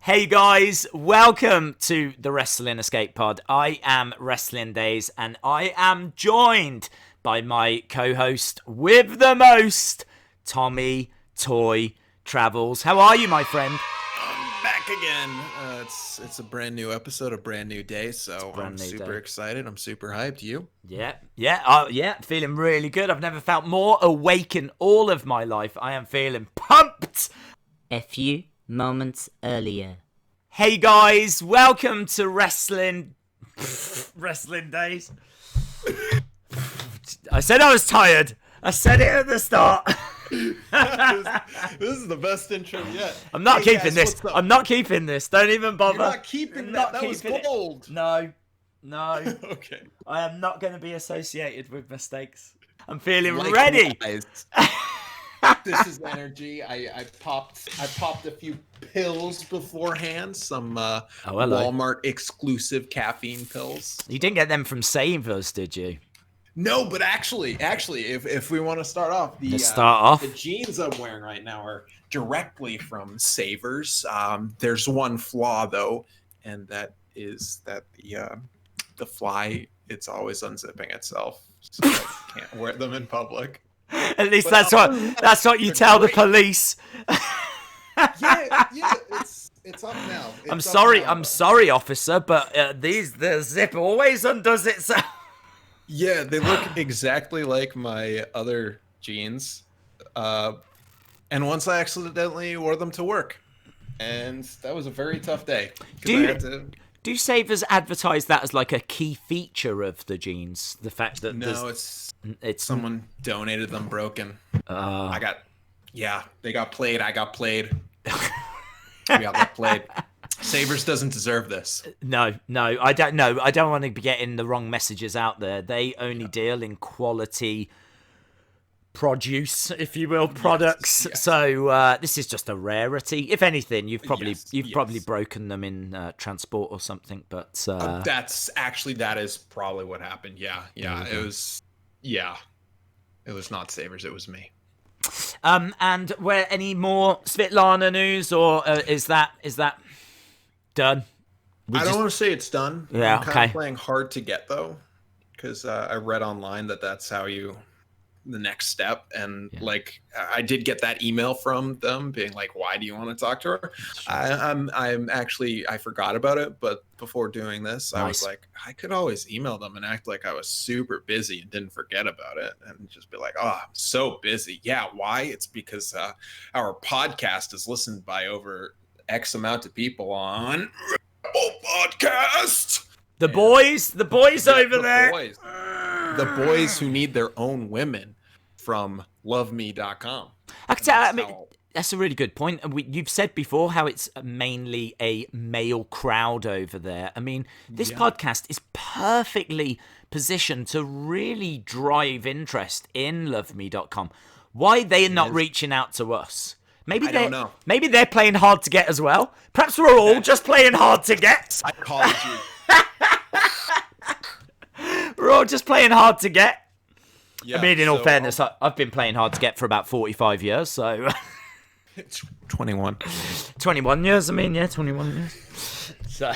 Hey guys, welcome to the Wrestling Escape Pod. I am Wrestling Daze and I am joined by my co-host with the most, Tommy Toy Travels. How are you, my friend? I'm back again. It's a brand new episode, a brand new day, so I'm super excited. I'm super hyped. You? Yeah, feeling really good. I've never felt more awake in all of my life. I am feeling pumped. A few moments earlier. Hey guys, welcome to Wrestling Days. I said I was tired. I said it at the start. This is the best intro yet. I'm not keeping this. I'm not keeping this. Don't even bother. You're not keeping that. That was gold. No. Okay. I am not going to be associated with mistakes. I'm feeling ready. This is energy. I popped a few pills beforehand. Some Walmart exclusive caffeine pills. You didn't get them from Savers, did you? No, but actually, if we want to start off, the jeans I'm wearing right now are directly from Savers. There's one flaw though, and that is that the fly, it's always unzipping itself, so I can't wear them in public. At least that's what you tell the police. yeah, it's up now. I'm sorry, officer, but the zip always undoes itself. Yeah, they look exactly like my other jeans. And once I accidentally wore them to work. And that was a very tough day. Do Savers advertise that as like a key feature of the jeans? The fact that it's someone donated them broken. They got played. I got played. We all got played. Savers doesn't deserve this. No, I don't know. I don't want to be getting the wrong messages out there. They only deal in quality produce, if you will, products. Yes. So this is just a rarity. If anything, you've probably broken them in transport or something. But that is probably what happened. Yeah. It was. Yeah, it was not Savers. It was me. And were any more Svetlana news, or is that done? I don't want to say it's done. Yeah, I'm kind of playing hard to get though, because I read online that's how the next step, and I did get that email from them being like, why do you want to talk to her? I forgot about it, but before doing this, I was like, I could always email them and act like I was super busy and didn't forget about it, and just be like, oh, I'm so busy. Yeah, why? It's because our podcast is listened by over X amount of people on Apple Podcast. The boys over there. The boys who need their own women from loveme.com. That's a really good point. You've said before how it's mainly a male crowd over there. I mean, this podcast is perfectly positioned to really drive interest in loveme.com. Why they're not reaching out to us? Maybe don't know. Maybe they're playing hard to get as well. Perhaps we're all just playing hard to get. Psychology. We're all just playing hard to get. Yeah, I mean, in all fairness, I've been playing hard to get for about 45 years, so... It's 21. 21 years, 21 years. So...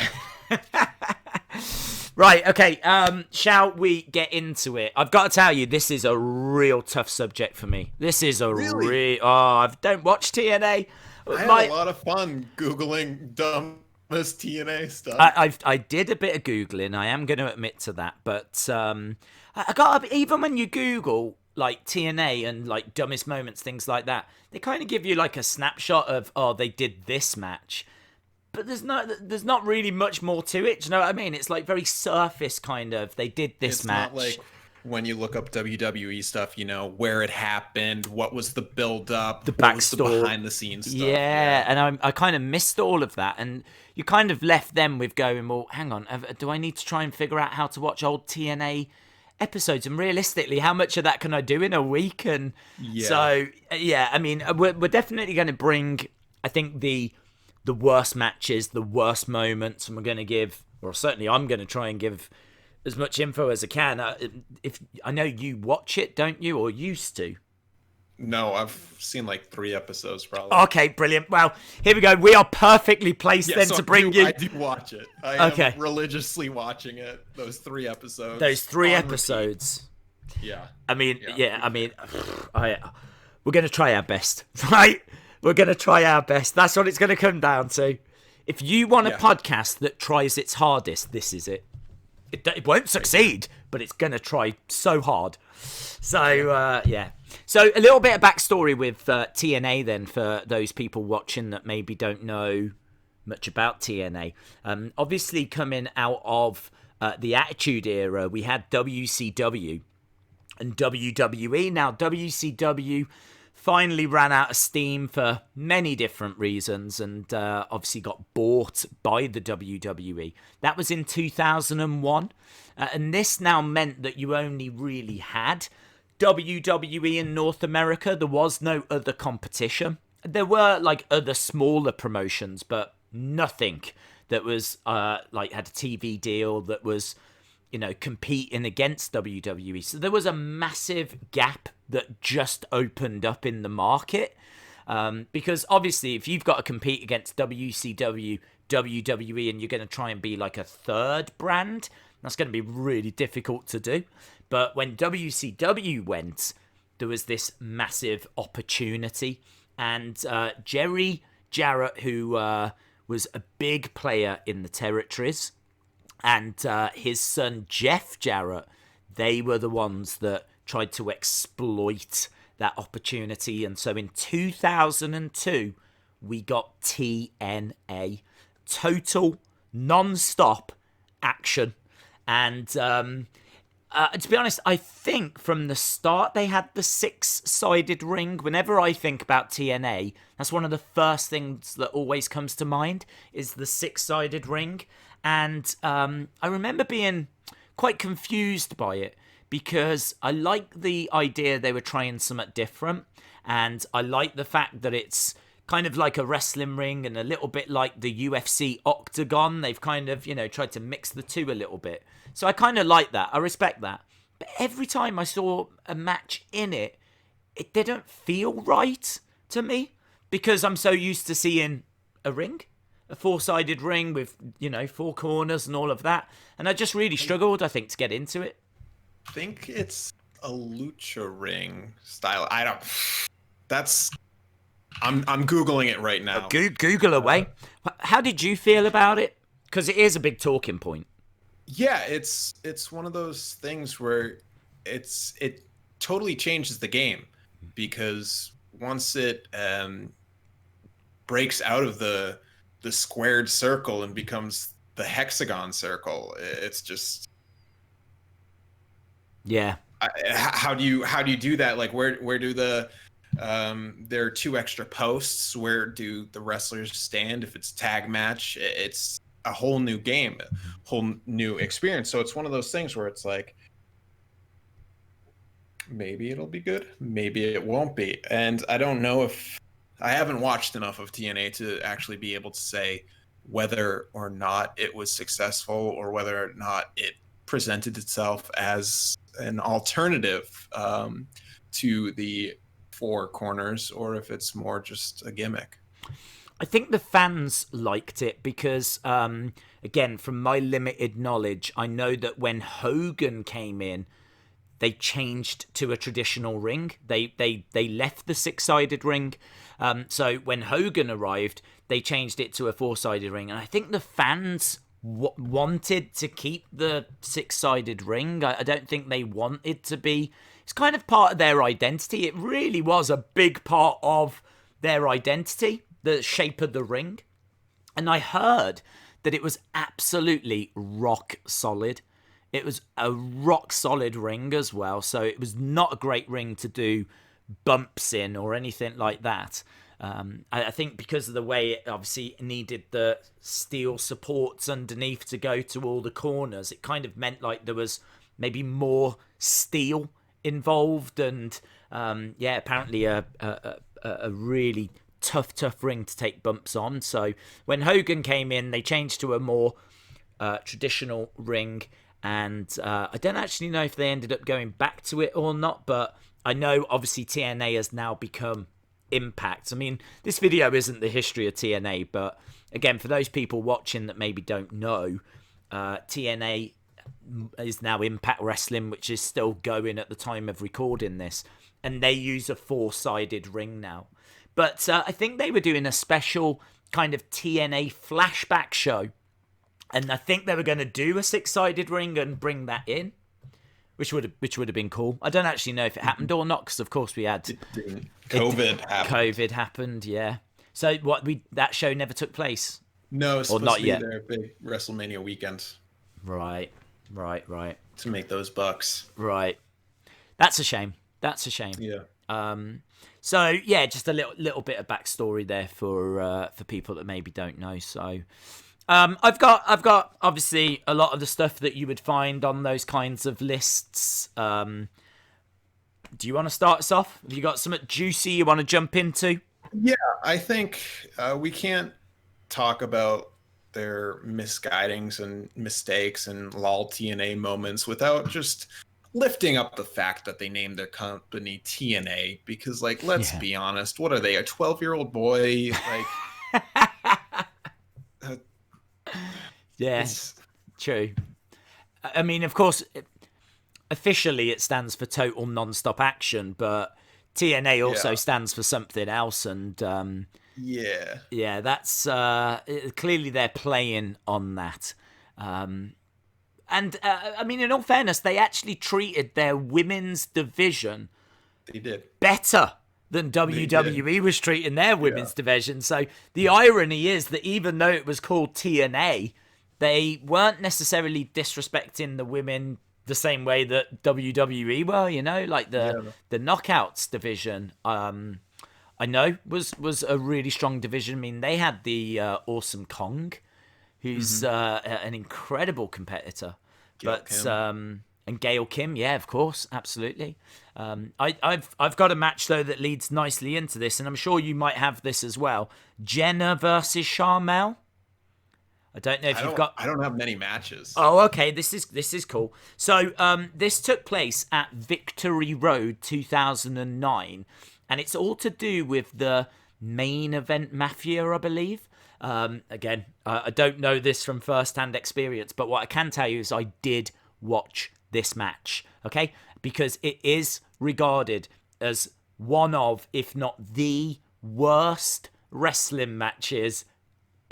Right, okay, shall we get into it? I've got to tell you, this is a real tough subject for me. This is a I don't watch TNA. I had a lot of fun Googling dumbest TNA stuff. I did a bit of Googling, I am going to admit to that, but even when you Google like TNA and like dumbest moments, things like that, they kind of give you like a snapshot of, oh, they did this match. But there's not really much more to it. Do you know what I mean? It's like very surface kind of. They did this match. It's not like when you look up WWE stuff, where it happened, what was the build-up, the backstory, behind-the-scenes stuff. Yeah, and I kind of missed all of that. And you kind of left them with going, well, hang on, do I need to try and figure out how to watch old TNA episodes? And realistically, how much of that can I do in a week? And so, I mean, we're definitely going to bring, I think, the worst matches, the worst moments, and we're going to give, or certainly I'm going to try and give as much info as I can. If I know you watch it, don't you, or used to? No, I've seen like 3 episodes probably. Okay, brilliant. Well, here we go. We are perfectly placed then so to bring I do watch it. I Okay. am religiously watching it. Those 3 episodes. Those 3 on episodes. repeat. Yeah. I mean, we're going to try our best, right? We're going to try our best. That's what it's going to come down to. If you want a podcast that tries its hardest, this is it. It won't succeed, but it's going to try so hard. So, So a little bit of backstory with TNA then for those people watching that maybe don't know much about TNA. Obviously, coming out of the Attitude Era, we had WCW and WWE. Now, WCW finally ran out of steam for many different reasons and obviously got bought by the WWE. That was in 2001. And this now meant that you only really had WWE in North America. There was no other competition. There were like other smaller promotions, but nothing that was like had a TV deal that was, you know, competing against WWE. So there was a massive gap that just opened up in the market. Because obviously if you've got to compete against WCW, WWE, and you're going to try and be like a third brand, that's going to be really difficult to do. But when WCW went, there was this massive opportunity. And Jerry Jarrett, who was a big player in the territories, and his son Jeff Jarrett, they were the ones that tried to exploit that opportunity. And so in 2002, we got TNA. Total, non-stop action. And to be honest, I think from the start they had the 6-sided ring. Whenever I think about TNA, that's one of the first things that always comes to mind is the 6-sided ring. And I remember being quite confused by it because I like the idea they were trying something different. And I like the fact that it's kind of like a wrestling ring and a little bit like the UFC octagon. They've kind of, you know, tried to mix the two a little bit. So I kind of like that. I respect that. But every time I saw a match in it, it didn't feel right to me because I'm so used to seeing a ring, a 4-sided ring with, you know, 4 corners and all of that. And I just really struggled, I think, to get into it. I think it's a lucha ring style. I'm Googling it right now. Google away. How did you feel about it? Because it is a big talking point. Yeah, it's one of those things where it totally changes the game because once it breaks out of the squared circle and becomes the hexagon circle, it's just how do you do that? Like where do there are 2 extra posts? Where do the wrestlers stand? If it's tag match, it's a whole new game, a whole new experience. So it's one of those things where it's like, maybe it'll be good, maybe it won't be. And I don't know if I haven't watched enough of TNA to actually be able to say whether or not it was successful or whether or not it presented itself as an alternative to the 4 corners, or if it's more just a gimmick. I think the fans liked it because, again, from my limited knowledge, I know that when Hogan came in, they changed to a traditional ring. They left the 6-sided ring. So when Hogan arrived, they changed it to a 4-sided ring. And I think the fans wanted to keep the 6-sided ring. I don't think they wanted to be... It's kind of part of their identity. It really was a big part of their identity, the shape of the ring. And I heard that it was absolutely rock solid. It was a rock solid ring as well. So it was not a great ring to do bumps in or anything like that. I think because of the way it obviously needed the steel supports underneath to go to all the corners, it kind of meant like there was maybe more steel involved. And apparently a really tough ring to take bumps on. So when Hogan came in, they changed to a more traditional ring. And I don't actually know if they ended up going back to it or not, but I know obviously TNA has now become Impact. I mean, this video isn't the history of TNA, but again, for those people watching that maybe don't know, TNA is now Impact Wrestling, which is still going at the time of recording this, and they use a 4-sided ring now. But I think they were doing a special kind of TNA flashback show, and I think they were going to do a 6-sided ring and bring that in, which would have been cool. I don't actually know if it happened or not, because of course we had COVID happened, yeah. So that show never took place. No, it's supposed to be their big WrestleMania weekend. Right. To make those bucks. Right. That's a shame. Yeah. So yeah, just a little bit of backstory there for people that maybe don't know. So I've got obviously a lot of the stuff that you would find on those kinds of lists. Do you want to start us off? Have you got something juicy you want to jump into? Yeah, I think we can't talk about their misguidings and mistakes and lol TNA moments without just lifting up the fact that they named their company TNA, because let's be honest, what are they, a 12-year-old boy? Yes, true. I mean, of course, officially it stands for Total Non-Stop Action, but TNA also stands for something else, and yeah, that's clearly they're playing on that. And I mean, in all fairness, they actually treated their women's division better than WWE was treating their women's division. So the irony is that even though it was called TNA, they weren't necessarily disrespecting the women the same way that WWE were, like the Knockouts division. I know was a really strong division. I mean, they had the Awesome Kong, who's an incredible competitor. And Gail Kim, yeah, of course, absolutely. I've got a match though that leads nicely into this, and I'm sure you might have this as well. Jenna versus Sharmell. I don't know if you've got. I don't have many matches. Oh, okay. This is cool. So this took place at Victory Road 2009, and it's all to do with the Main Event Mafia, I believe. Again, I don't know this from first-hand experience, but what I can tell you is I did watch this match, okay? Because it is regarded as one of, if not the worst wrestling matches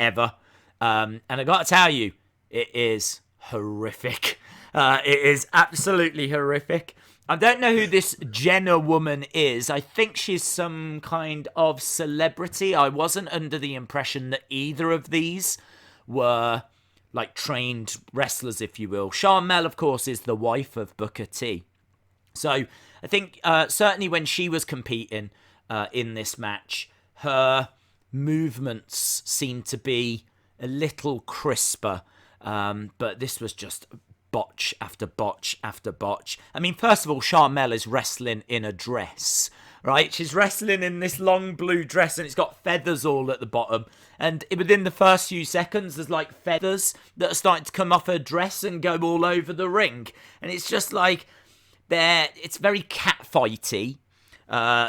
ever. And I got to tell you, it is horrific. It is absolutely horrific. I don't know who this Jenna woman is. I think she's some kind of celebrity. I wasn't under the impression that either of these were trained wrestlers, if you will. Sharmell, of course, is the wife of Booker T. So I think certainly when she was competing in this match, her movements seemed to be a little crisper. But this was just botch after botch after botch. I mean, first of all, Sharmell is wrestling in a dress, right? She's wrestling in this long blue dress, and it's got feathers all at the bottom. And within the first few seconds, there's feathers that are starting to come off her dress and go all over the ring. And it's just it's very catfighty.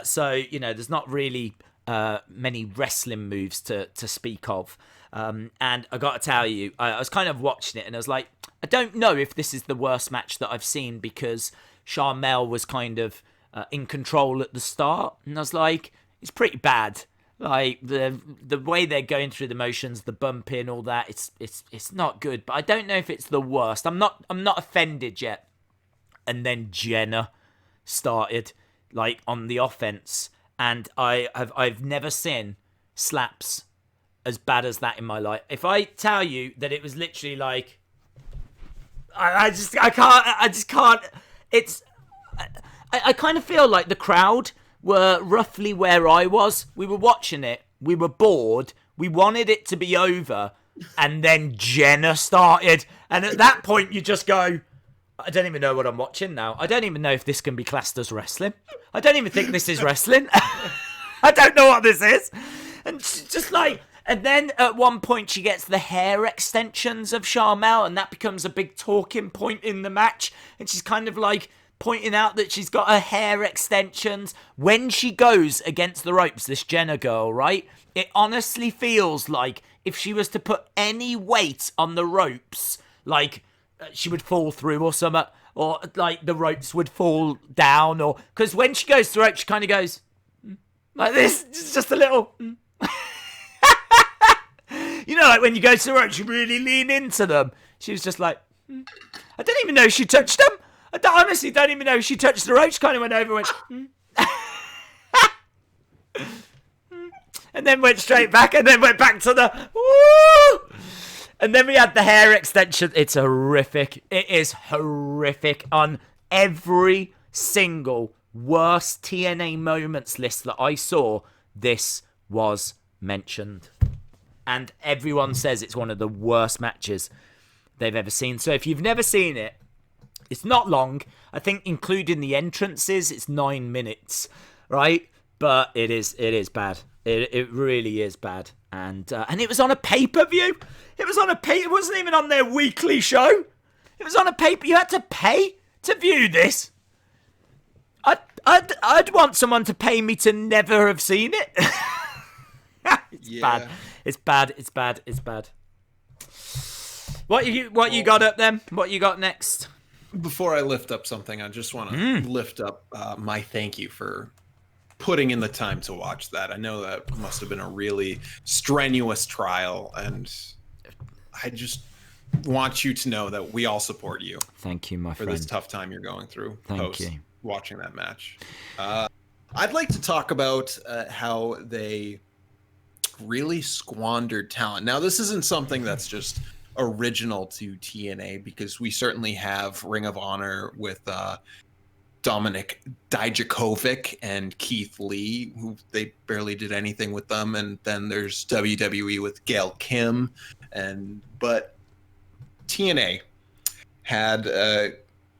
So, there's not really many wrestling moves to speak of. And I got to tell you, I was kind of watching it, and I was like, I don't know if this is the worst match that I've seen, because Sharmell was kind of in control at the start, and I was like, it's pretty bad. The way they're going through the motions, the bumping, all that, it's not good. But I don't know if it's the worst. I'm not offended yet. And then Jenna started on the offense, and I've never seen slaps as bad as that in my life. If I tell you that it was literally I just can't. I kind of feel like the crowd were roughly where I was. We were watching it. We were bored. We wanted it to be over. And then Jenna started. And at that point, you just go, I don't even know what I'm watching now. I don't even know if this can be classed as wrestling. I don't even think this is wrestling. I don't know what this is. And just and then at one point she gets the hair extensions of Sharmell, and that becomes a big talking point in the match. And she's kind of pointing out that she's got her hair extensions. When she goes against the ropes, this Jenna girl, right? It honestly feels like if she was to put any weight on the ropes, like she would fall through or something, or like the ropes would fall down, or because when she goes through it, she kind of goes like this, just a little. You know, like when you go to the ropes, you really lean into them. She was just like, I don't even know if she touched them. Honestly don't even know if she touched the ropes. Kind of went over and went, and then went straight back, and then went back to the woo. And then we had the hair extension. It's horrific. It is horrific. On every single worst TNA moments list that I saw, this was mentioned. And everyone says it's one of the worst matches they've ever seen. So if you've never seen it, it's not long. I think including the entrances, it's 9 minutes, right? But it is bad. It really is bad. And it was on a pay-per-view. It was on a pay. It wasn't even on their weekly show. It was on a pay. You had to pay to view this. I'd want someone to pay me to never have seen it. It's bad. It's bad. It's bad. It's bad. What you got up then? What you got next? Before I lift up something, I just want to lift up my thank you for putting in the time to watch that. I know that must have been a really strenuous trial, and I just want you to know that we all support you. Thank you, my friend. For this tough time you're going through. Thank you. Watching that match. I'd like to talk about how they really squandered talent. Now, this isn't something that's just original to TNA, because we certainly have Ring of Honor with Dominic Dijakovic and Keith Lee, who they barely did anything with them, and then there's WWE with Gail Kim, but TNA had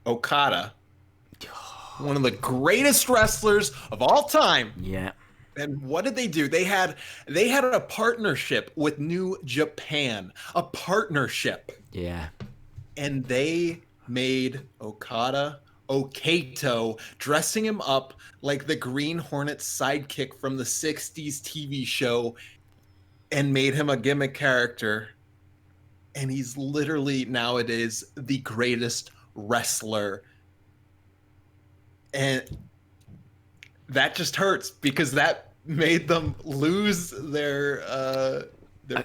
Okada, one of the greatest wrestlers of all time. Yeah. And what did they do? They had a partnership with New Japan, a partnership. Yeah. And they made Okada Okato, dressing him up like the Green Hornet sidekick from the 60s TV show, and made him a gimmick character. And he's literally nowadays the greatest wrestler. And that just hurts, because that made them lose their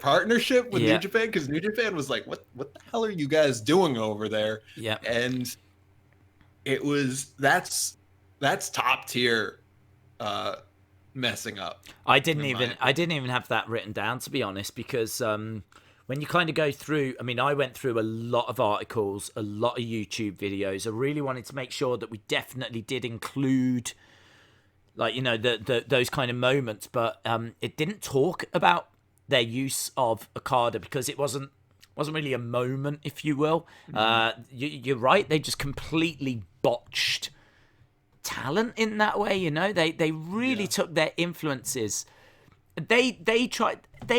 partnership with New Japan, because New Japan was like, what the hell are you guys doing over there? Yeah. And it was that's top tier messing up. I didn't even have that written down, to be honest, because when you kind of go through, I mean, I went through a lot of articles, a lot of YouTube videos. I really wanted to make sure that we definitely did include, like, you know, those kind of moments, but it didn't talk about their use of Okada, because it wasn't really a moment, if you will. You're right, they just completely botched talent in that way. You know, they really took their influences. They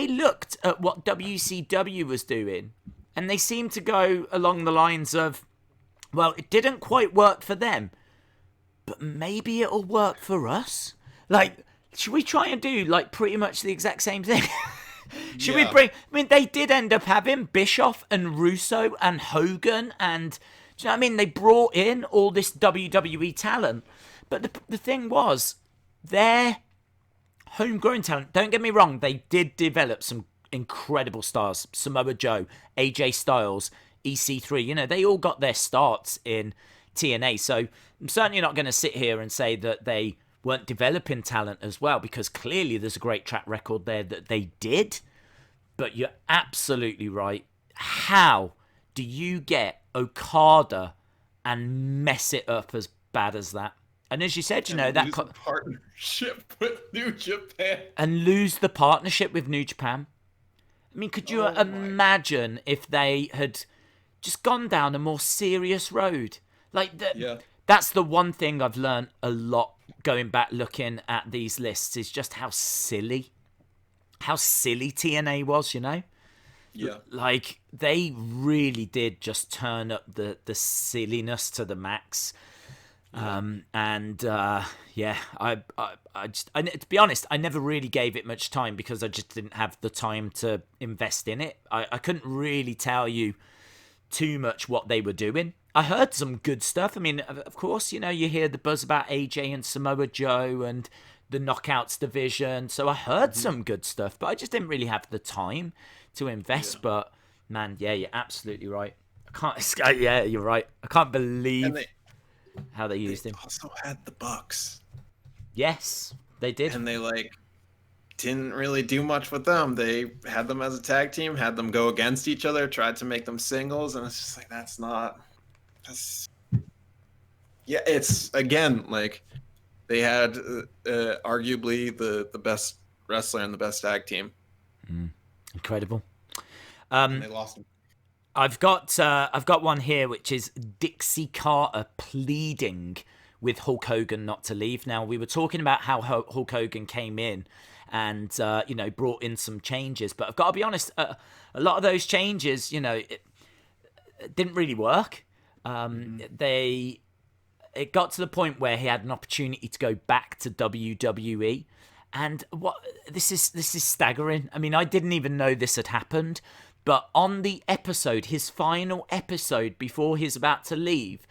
looked at what WCW was doing, and they seemed to go along the lines of, well, it didn't quite work for them, but maybe it'll work for us. Like, should we try and do like pretty much the exact same thing? Should we bring? I mean, they did end up having Bischoff and Russo and Hogan, and do you know what I mean? They brought in all this WWE talent, but the thing was, their homegrown talent. Don't get me wrong; they did develop some incredible stars: Samoa Joe, AJ Styles, EC3. You know, they all got their starts in TNA. So I'm certainly not going to sit here and say that they weren't developing talent as well, because clearly there's a great track record there that they did. But you're absolutely right. How do you get Okada and mess it up as bad as that? And as you said, you know, that partnership with New Japan, and lose the partnership with New Japan. I mean, could you imagine if they had just gone down a more serious road? Like, that's the one thing I've learned a lot going back looking at these lists, is just how silly TNA was, you know? Yeah. Like, they really did just turn up the silliness to the max. Yeah, to be honest, I never really gave it much time because I just didn't have the time to invest in it. I couldn't really tell you too much what they were doing. I heard some good stuff. I mean, of course, you hear the buzz about AJ and Samoa Joe and the Knockouts division. So I heard some good stuff, but I just didn't really have the time to invest. But man, yeah, you're absolutely right. Yeah, you're right. I can't believe how they used him. Also had the Bucks. Yes, they did. And they didn't really do much with them. They had them as a tag team, had them go against each other, tried to make them singles, and it's just it's again they had arguably the best wrestler and the best tag team. Incredible. And they lost him. I've got one here, which is Dixie Carter pleading with Hulk Hogan not to leave. Now, we were talking about how Hulk Hogan came in and brought in some changes, but I've got to be honest, a lot of those changes, it didn't really work. It got to the point where he had an opportunity to go back to WWE. And this is staggering. I mean, I didn't even know this had happened. But on the episode, his final episode before he's about to leave,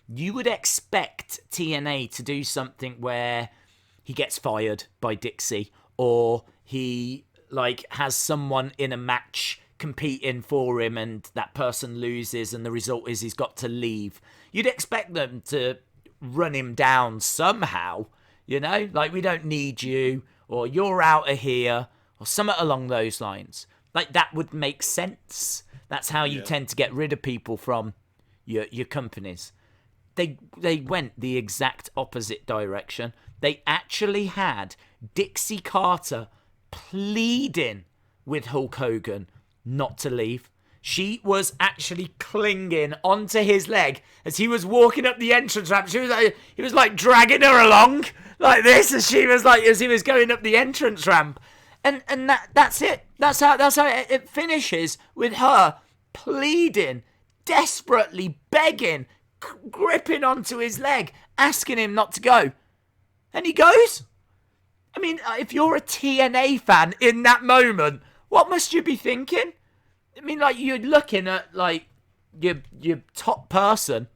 you would expect TNA to do something where he gets fired by Dixie, or he has someone in a match competing for him and that person loses and the result is he's got to leave. You'd expect them to run him down somehow, we don't need you, or you're out of here, or something along those lines. That would make sense. That's how you tend to get rid of people from your companies. They went the exact opposite direction. They actually had Dixie Carter pleading with Hulk Hogan not to leave. She was actually clinging onto his leg as he was walking up the entrance ramp. He was dragging her along like this as he was going up the entrance ramp. And that's it. That's how it finishes, with her pleading, desperately begging, gripping onto his leg, asking him not to go. And he goes. I mean, if you're a TNA fan in that moment, what must you be thinking? I mean, you're looking at your top person,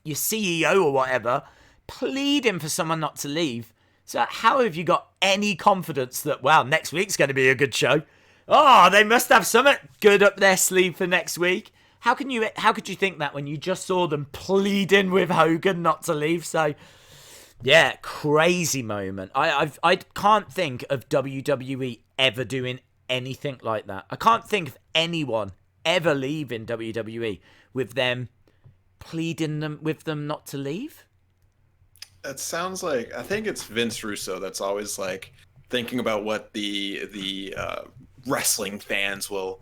your CEO or whatever, pleading for someone not to leave. So how have you got any confidence that, next week's going to be a good show? Oh, they must have something good up their sleeve for next week. How could you think that when you just saw them pleading with Hogan not to leave? So, yeah, crazy moment. I can't think of WWE ever doing anything like that. I can't think of anyone ever leaving WWE with them pleading with them not to leave. That sounds I think it's Vince Russo that's always thinking about what the wrestling fans will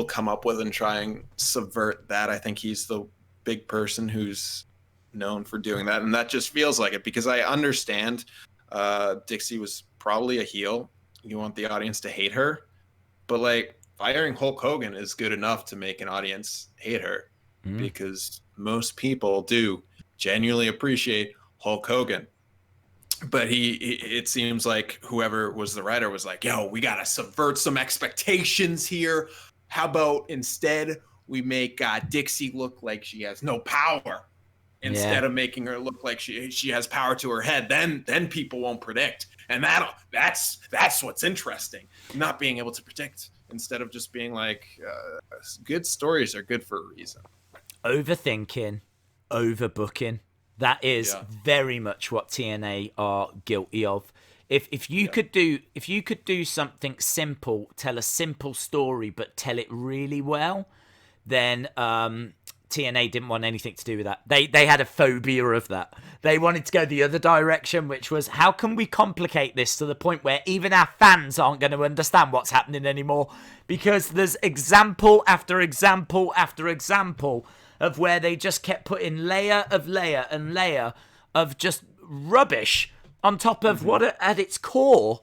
come up with and try and subvert that. I think he's the big person who's known for doing that, and that just feels like it, because I understand Dixie was probably a heel. You want the audience to hate her, but firing Hulk Hogan is good enough to make an audience hate her, because most people do genuinely appreciate Hulk Hogan. But it seems like whoever was the writer was yo, we gotta subvert some expectations here. How about instead we make Dixie look like she has no power, instead of making her look like she has power to her head? Then people won't predict, and that's what's interesting. Not being able to predict, instead of just being good stories are good for a reason. Overthinking, overbooking. That is very much what TNA are guilty of. If you could do something simple, tell a simple story, but tell it really well, then TNA didn't want anything to do with that. They had a phobia of that. They wanted to go the other direction, which was, how can we complicate this to the point where even our fans aren't going to understand what's happening anymore? Because there's example after example after example of where they just kept putting layer and layer of just rubbish on top of what at its core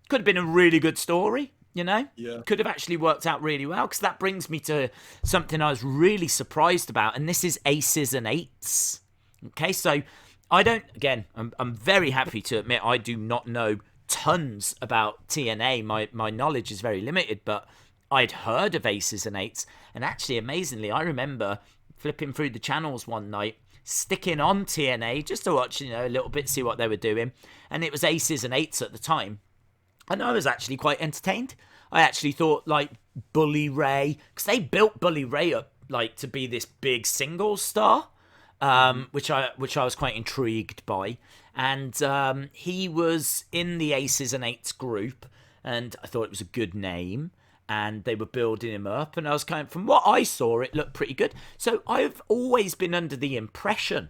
could have been a really good story, Could have actually worked out really well, because that brings me to something I was really surprised about, and this is aces and eights. Okay, so I don't. Again, I'm very happy to admit I do not know tons about TNA. My knowledge is very limited, but I'd heard of Aces and Eights, and actually, amazingly, I remember flipping through the channels one night, sticking on TNA just to watch, a little bit, see what they were doing, and it was Aces and Eights at the time, and I was actually quite entertained. I actually thought like Bully Ray, because they built Bully Ray up like to be this big singles star. Which I was quite intrigued by, and he was in the Aces and Eights group, and I thought it was a good name, and they were building him up, and I was from what I saw, it looked pretty good. So I've always been under the impression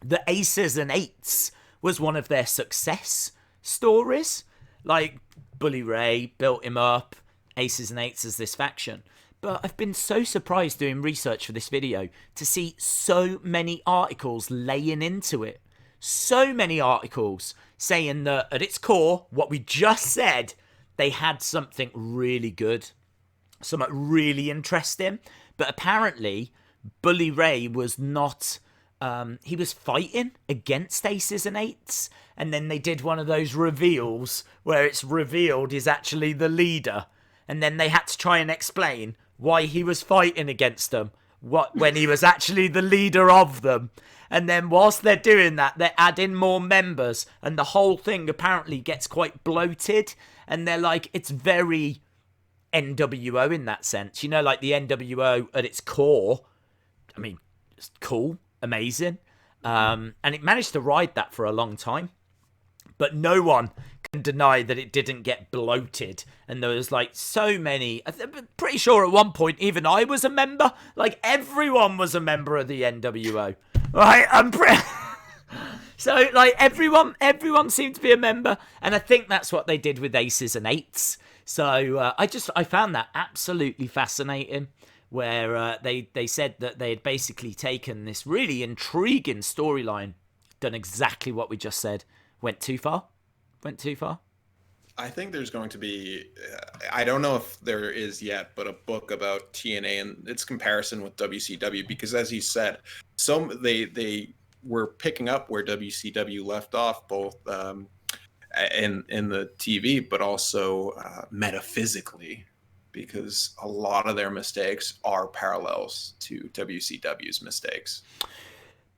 that Aces and Eights was one of their success stories, like Bully Ray built him up, Aces and Eights as this faction. But I've been so surprised doing research for this video to see so many articles laying into it. So many articles saying that at its core, what we just said, they had something really good, something really interesting. But apparently, Bully Ray was not... he was fighting against Aces and Eights. And then they did one of those reveals where it's revealed he's actually the leader. And then they had to try and explain why he was fighting against them, when he was actually the leader of them. And then whilst they're doing that, they're adding more members, and the whole thing apparently gets quite bloated, and they're like, it's very NWO in that sense. Like the NWO at its core, I mean, it's cool, amazing, and it managed to ride that for a long time. But no one can deny that it didn't get bloated. And there was like so many. I'm pretty sure at one point even I was a member. Like everyone was a member of the NWO. Right? So like everyone seemed to be a member. And I think that's what they did with Aces and Eights. So I found that absolutely fascinating. Where they said that they had basically taken this really intriguing storyline, done exactly what we just said. Went too far. I think there's going to be, I don't know if there is yet, but a book about TNA and its comparison with WCW, because as you said, they were picking up where WCW left off, both in the TV, but also metaphysically, because a lot of their mistakes are parallels to WCW's mistakes.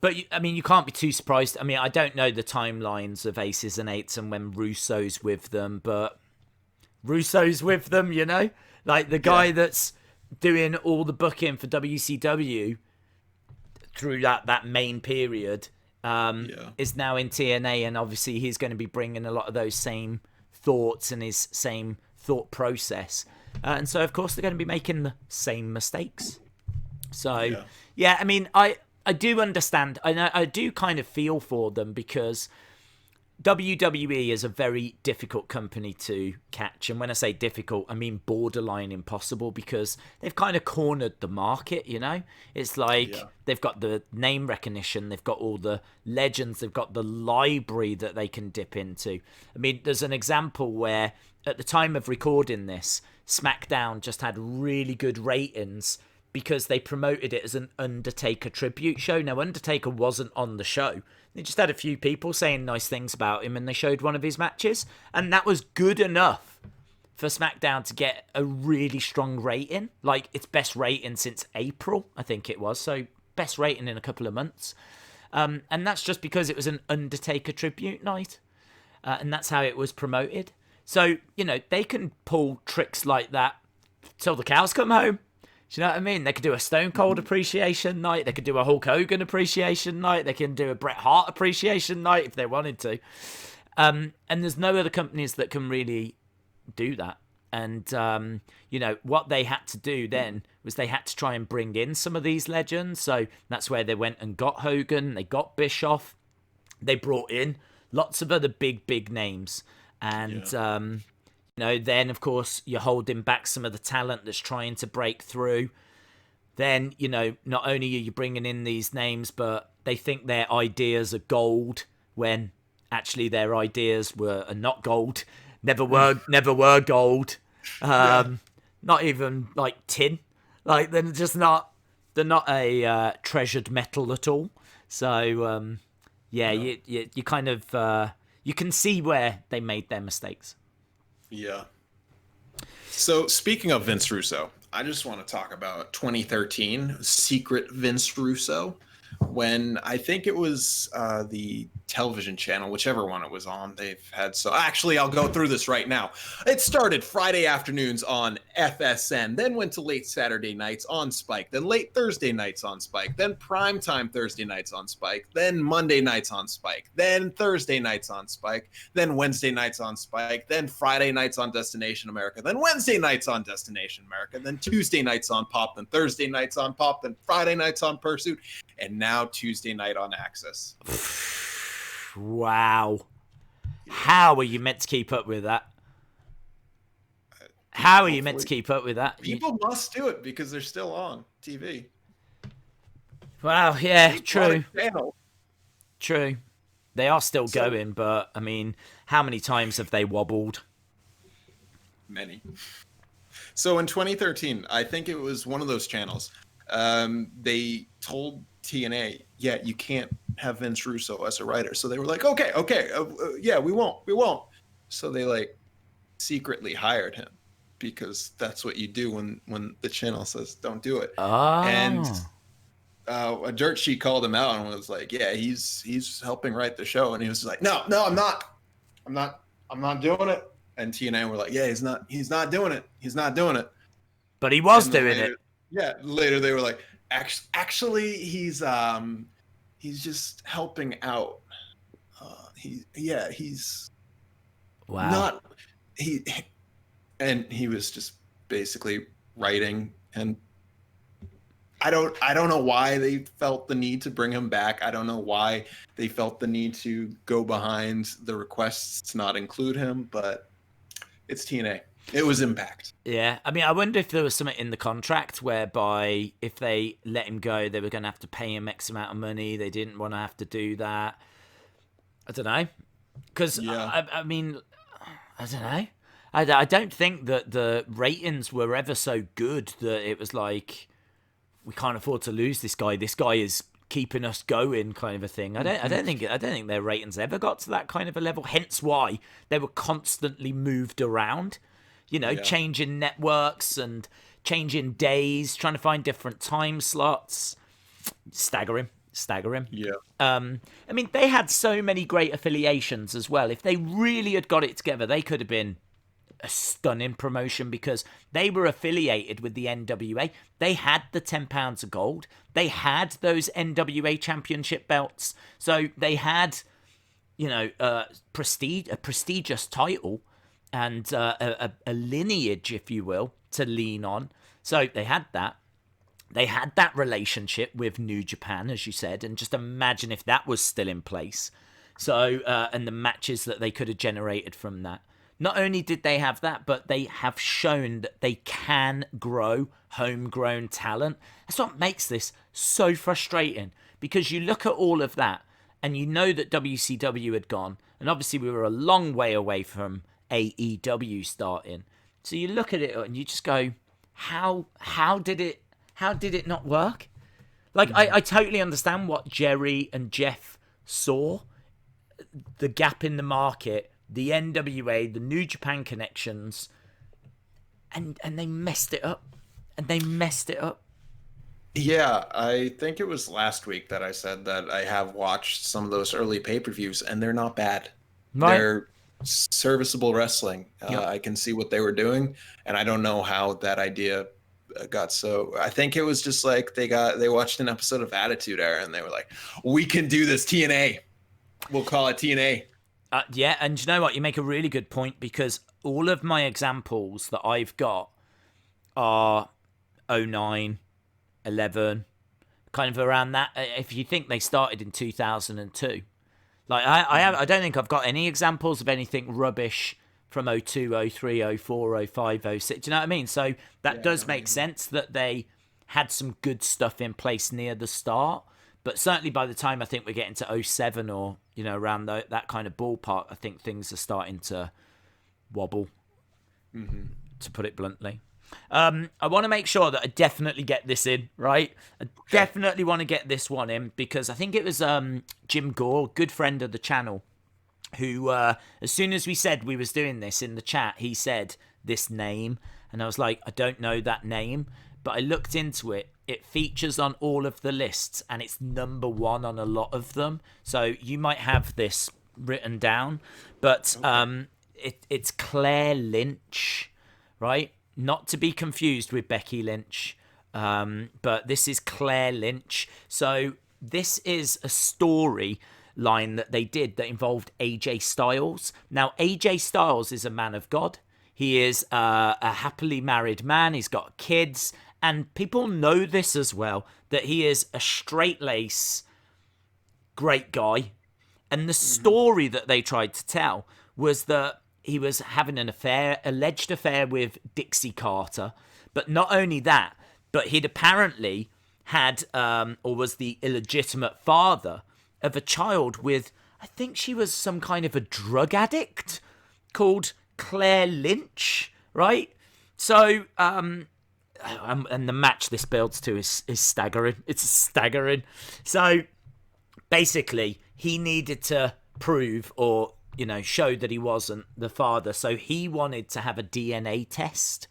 But, I mean, you can't be too surprised. I mean, I don't know the timelines of Aces and Eights and when Russo's with them, but Russo's with them, Like, the guy that's doing all the booking for WCW through that main period is now in TNA, and obviously he's going to be bringing a lot of those same thoughts and his same thought process. And so, of course, they're going to be making the same mistakes. So, yeah I mean, I do understand. I do kind of feel for them, because WWE is a very difficult company to catch. And when I say difficult, I mean borderline impossible, because they've kind of cornered the market, It's like they've got the name recognition, they've got all the legends, they've got the library that they can dip into. I mean, there's an example where at the time of recording this, SmackDown just had really good ratings because they promoted it as an Undertaker tribute show. Now, Undertaker wasn't on the show. They just had a few people saying nice things about him, and they showed one of his matches. And that was good enough for SmackDown to get a really strong rating. Like, its best rating since April, I think it was. So, best rating in a couple of months. And that's just because it was an Undertaker tribute night. And that's how it was promoted. So, they can pull tricks like that till the cows come home. Do you know what I mean? They could do a Stone Cold appreciation night. They could do a Hulk Hogan appreciation night. They can do a Bret Hart appreciation night if they wanted to. And there's no other companies that can really do that. And, what they had to do then was they had to try and bring in some of these legends. So that's where they went and got Hogan. They got Bischoff. They brought in lots of other big names. And... then, of course, you're holding back some of the talent that's trying to break through. Then, not only are you bringing in these names, but they think their ideas are gold when actually their ideas are not gold. Never were gold. Not even like tin. Like, they're just not. They're not a treasured metal at all. So, Yeah, you kind of you can see where they made their mistakes. Yeah. So speaking of Vince Russo, I just want to talk about 2013 Secret Vince Russo, when I think it was the television channel, whichever one it was on. They've had actually, I'll go through this right now. It started Friday afternoons on FSN, then went to late Saturday nights on Spike, then late Thursday nights on Spike, then primetime Thursday nights on Spike, then Monday nights on Spike, then Thursday nights on Spike, then Wednesday nights on Spike, then Friday nights on Destination America, then Wednesday nights on Destination America, then Tuesday nights on Pop, then Thursday nights on Pop, then Friday nights on Pursuit, and now Tuesday night on Access. Wow. How are you meant to keep up with that? How are you meant to keep up with that? People must do it because they're still on TV. Wow, yeah, true. Channel. True. They are still going, but I mean, how many times have they wobbled? Many. So in 2013, I think it was one of those channels. They told TNA, yeah, you can't have Vince Russo as a writer. So they were like, okay, yeah, we won't. So they like secretly hired him because that's what you do when the channel says don't do it. Oh. And a dirt sheet called him out and was like, yeah, he's helping write the show. And he was like, no, I'm not doing it. And TNA were like, yeah, he's not doing it. But he was doing it. Yeah, later they were like, actually, he's just helping out. He's wow. Not and he was just basically writing, and I don't know why they felt the need to bring him back. I don't know why they felt the need to go behind the requests to not include him, but it's TNA. It was Impact. Yeah, I mean, I wonder if there was something in the contract whereby if they let him go, they were going to have to pay him X amount of money. They didn't want to have to do that. I don't know. Because, yeah. I mean, I don't know. I don't think that the ratings were ever so good that it was like, we can't afford to lose this guy. This guy is keeping us going, kind of a thing. I don't think their ratings ever got to that kind of a level. Hence why they were constantly moved around. You know, changing networks and changing days, trying to find different time slots. Staggering. Yeah. I mean, they had so many great affiliations as well. If they really had got it together, they could have been a stunning promotion because they were affiliated with the NWA. They had the £10 of gold. They had those NWA championship belts. So they had, you know, a prestigious title and a lineage, if you will, to lean on. So they had that. They had that relationship with New Japan, as you said, and just imagine if that was still in place. So, and the matches that they could have generated from that. Not only did they have that, but they have shown that they can grow homegrown talent. That's what makes this so frustrating, because you look at all of that and you know that WCW had gone, and obviously we were a long way away from AEW starting. So you look at it and you just go, how did it not work? Like, I totally understand what Jerry and Jeff saw, the gap in the market, the NWA, the New Japan connections, and they messed it up. Yeah, I think it was last week that I said that I have watched some of those early pay-per-views, and they're not bad. Right. They're serviceable wrestling. Yep. I can see what they were doing, and I don't know how that idea got so. I think it was just like they watched an episode of Attitude Era, and they were like, "We can do this, TNA. We'll call it TNA." Yeah, and you know what? You make a really good point, because all of my examples that I've got are 09, 11, kind of around that. If you think they started in 2002. Like, I don't think I've got any examples of anything rubbish from 02, 03, 04, 05, 06. Do you know what I mean? So that does make sense that they had some good stuff in place near the start. But certainly by the time I think we're getting to 07 or, you know, around that kind of ballpark, I think things are starting to wobble, to put it bluntly. I want to make sure that I definitely get this in, right? I definitely want to get this one in because I think it was Jim Gore, good friend of the channel, who, as soon as we said we was doing this in the chat, he said this name. And I was like, I don't know that name. But I looked into it. It features on all of the lists and it's number 1 on a lot of them. So you might have this written down. But it's Claire Lynch, right? Not to be confused with Becky Lynch. But this is Claire Lynch. So this is a story line that they did that involved AJ Styles. Now, AJ Styles is a man of God. He is a happily married man. He's got kids. And people know this as well, that he is a straight-lace, great guy. And the story that they tried to tell was that he was having an affair, alleged affair with Dixie Carter. But not only that, but he'd apparently had, or was the illegitimate father of a child with, I think she was some kind of a drug addict called Claire Lynch, right? So, and the match this builds to is staggering. It's staggering. So, basically, he needed to prove or, show that he wasn't the father. So, he wanted to have a DNA test.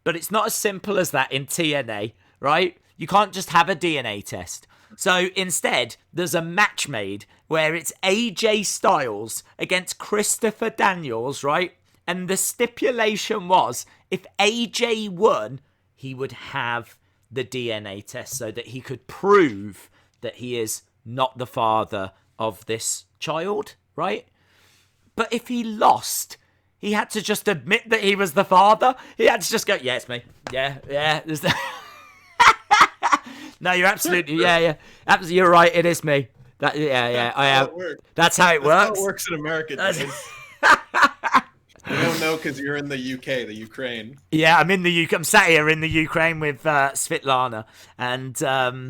But it's not as simple as that in TNA, right? You can't just have a DNA test. So instead, there's a match made where it's AJ Styles against Christopher Daniels, right? And the stipulation was if AJ won, he would have the DNA test so that he could prove that he is not the father of this child, right? But if he lost, he had to just admit that he was the father. He had to just go, yeah, it's me. Yeah. There's the... No, you're absolutely, yeah. Absolutely, you're right. It is me. I am. That's how it works. That's how it works in America. You don't know because you're in the UK, the Ukraine. Yeah, I'm in the UK. I'm sat here in the Ukraine with Svetlana, and but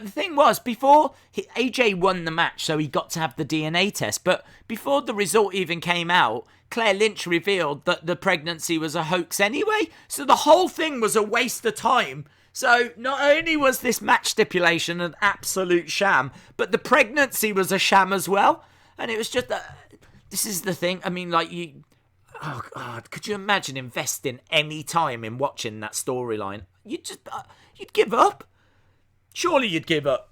the thing was, before AJ won the match, so he got to have the DNA test. But before the result even came out, Claire Lynch revealed that the pregnancy was a hoax anyway. So the whole thing was a waste of time. So not only was this match stipulation an absolute sham, but the pregnancy was a sham as well. And it was just, this is the thing. I mean, like oh God, could you imagine investing any time in watching that storyline? You'd give up. Surely you'd give up.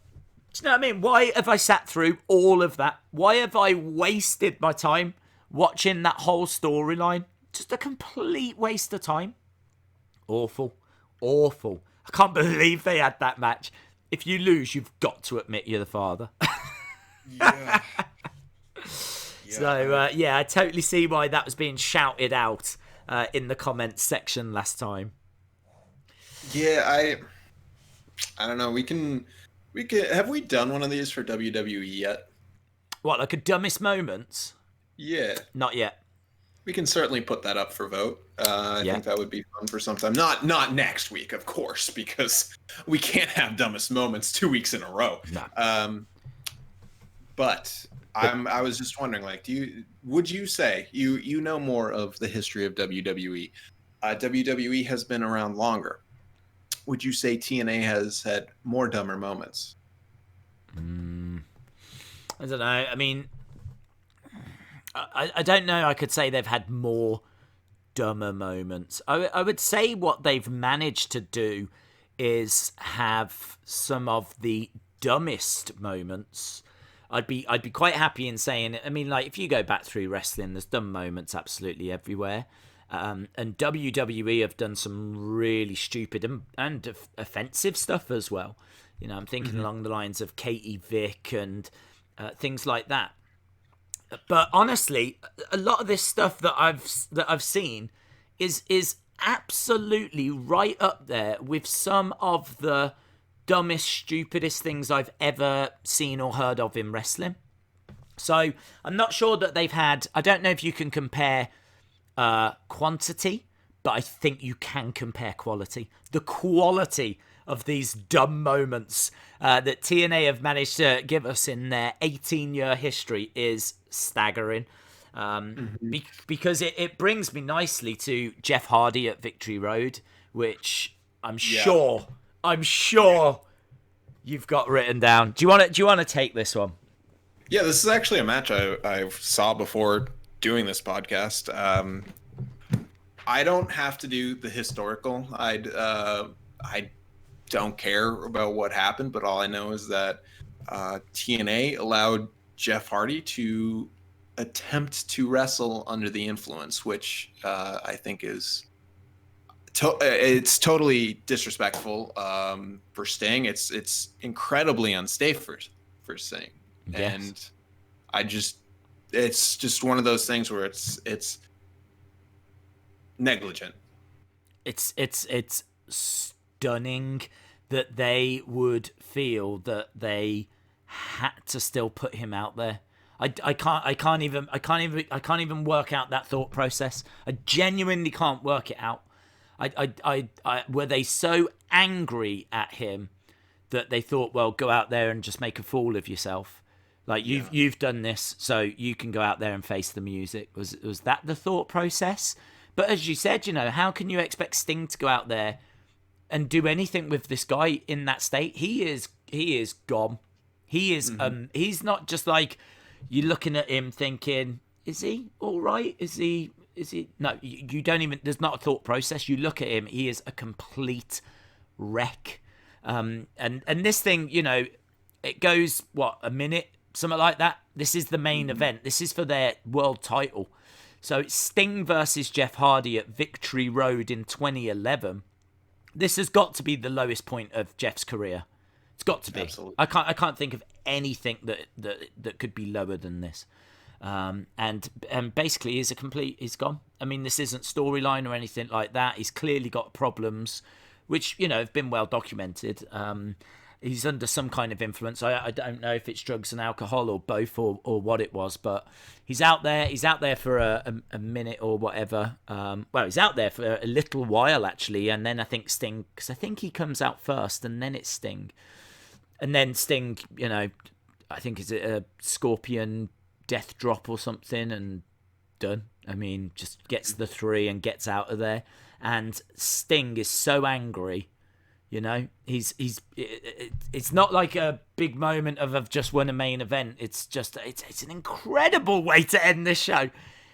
Do you know what I mean? Why have I sat through all of that? Why have I wasted my time watching that whole storyline? Just a complete waste of time. Awful. I can't believe they had that match. If you lose, you've got to admit you're the father. Yeah. So, I totally see why that was being shouted out in the comments section last time. Yeah, I don't know. We can. Have we done one of these for WWE yet? What, like a dumbest moments? Yeah. Not yet. We can certainly put that up for vote. I think that would be fun for some time. Not next week, of course, because we can't have dumbest moments 2 weeks in a row. No. But I was just wondering, like, would you say you know more of the history of WWE? WWE has been around longer. Would you say TNA has had more dumber moments? I don't know. I mean, I don't know. I could say they've had more dumber moments. I would say what they've managed to do is have some of the dumbest moments. I'd be quite happy in saying, I mean, like, if you go back through wrestling, there's dumb moments absolutely everywhere. And WWE have done some really stupid and offensive stuff as well. I'm thinking along the lines of Katie Vick and things like that. But honestly, a lot of this stuff that I've seen is absolutely right up there with some of the dumbest, stupidest things I've ever seen or heard of in wrestling. So I'm not sure that they've had. I don't know if you can compare quantity, but I think you can compare quality. The quality of these dumb moments that TNA have managed to give us in their 18-year history is staggering. Because it brings me nicely to Jeff Hardy at Victory Road, which I'm sure you've got written down. Do you want to take this one? Yeah, this is actually a match I saw before doing this podcast. I don't have to do the historical. I don't care about what happened, but all I know is that TNA allowed Jeff Hardy to attempt to wrestle under the influence, which I think is it's totally disrespectful for Sting. It's incredibly unsafe for Sting, Yes. and it's just one of those things where it's negligent. It's stunning that they would feel that they had to still put him out there. I can't even work out that thought process. I genuinely can't work it out. Were they so angry at him that they thought, well, go out there and just make a fool of yourself? Like you've done this, so you can go out there and face the music. Was that the thought process? But as you said, how can you expect Sting to go out there and do anything with this guy in that state? He is gone. He is he's not just like you're looking at him thinking, is he all right? Is he no, you don't even, there's not a thought process. You look at him, he is a complete wreck. And this thing, it goes a minute, something like that. This is the main event. This is for their world title. So it's Sting versus Jeff Hardy at Victory Road in 2011. This has got to be the lowest point of Jeff's career. It's got to be. Absolutely. I can't think of anything that could be lower than this. And basically he's gone. I mean, this isn't storyline or anything like that. He's clearly got problems, which, have been well documented. He's under some kind of influence. I don't know if it's drugs and alcohol or both or what it was, but he's out there. He's out there for a minute or whatever. Well, he's out there for a little while, actually. And then I think Sting, because I think he comes out first and then it's Sting. And then Sting, I think is it a Scorpion death drop or something and done. I mean, just gets the 3 and gets out of there. And Sting is so angry. It's not like a big moment of I've just won a main event. It's just it's an incredible way to end this show.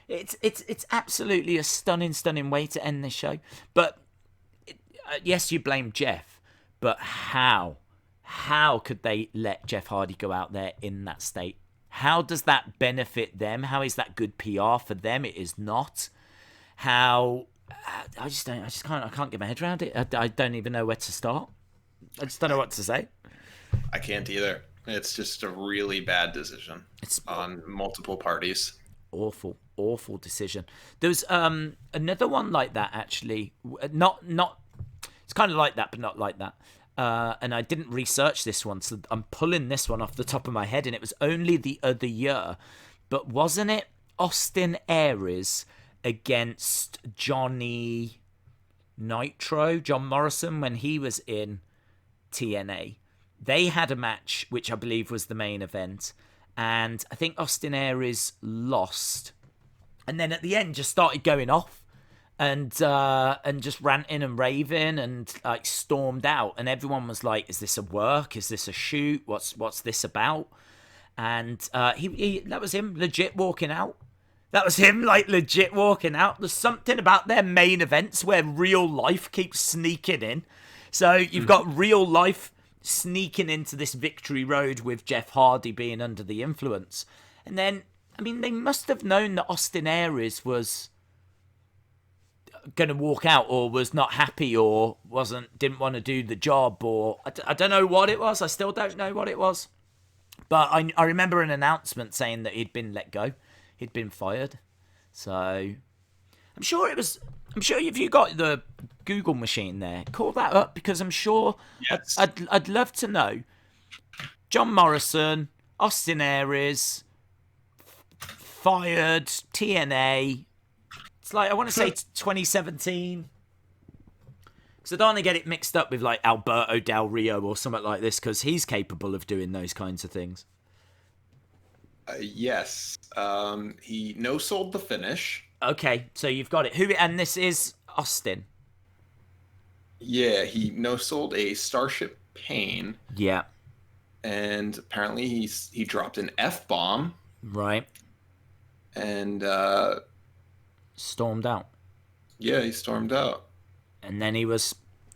It's absolutely a stunning way to end this show. But yes, you blame Jeff, but how could they let Jeff Hardy go out there in that state? How does that benefit them? How is that good PR for them? It is not. How I can't get my head around it. I don't even know where to start. I just don't know what to say. I can't either. It's just a really bad decision. It's on multiple parties. Awful decision. There's another one like that, actually. Not. It's kind of like that, but not like that. And I didn't research this one, so I'm pulling this one off the top of my head, and it was only the other year. But wasn't it Austin Aries against John Morrison, when he was in TNA? They had a match, which I believe was the main event, and I think Austin Aries lost. And then at the end, just started going off. And just ranting and raving and like stormed out, and everyone was like, "Is this a work? Is this a shoot? What's this about?" And he that was him legit walking out. That was him like legit walking out. There's something about their main events where real life keeps sneaking in. So you've got real life sneaking into this Victory Road with Jeff Hardy being under the influence, and then I mean they must have known that Austin Aries was going to walk out, or was not happy, or didn't want to do the job, or I don't know what it was. I still don't know what it was, but I remember an announcement saying that he'd been let go, he'd been fired. So I'm sure if you got the Google machine there, call that up, because I'm sure Yes. I'd love to know. John Morrison, Austin Aries, fired, TNA. It's like, I want to say 2017. Because I don't want to get it mixed up with like Alberto Del Rio or something like this, because he's capable of doing those kinds of things. Yes. He no-sold the finish. Okay, so you've got it. And this is Austin. Yeah, he no-sold a Starship Pain. Yeah. And apparently he dropped an F-bomb. Right. And stormed out. Yeah, he stormed out. And then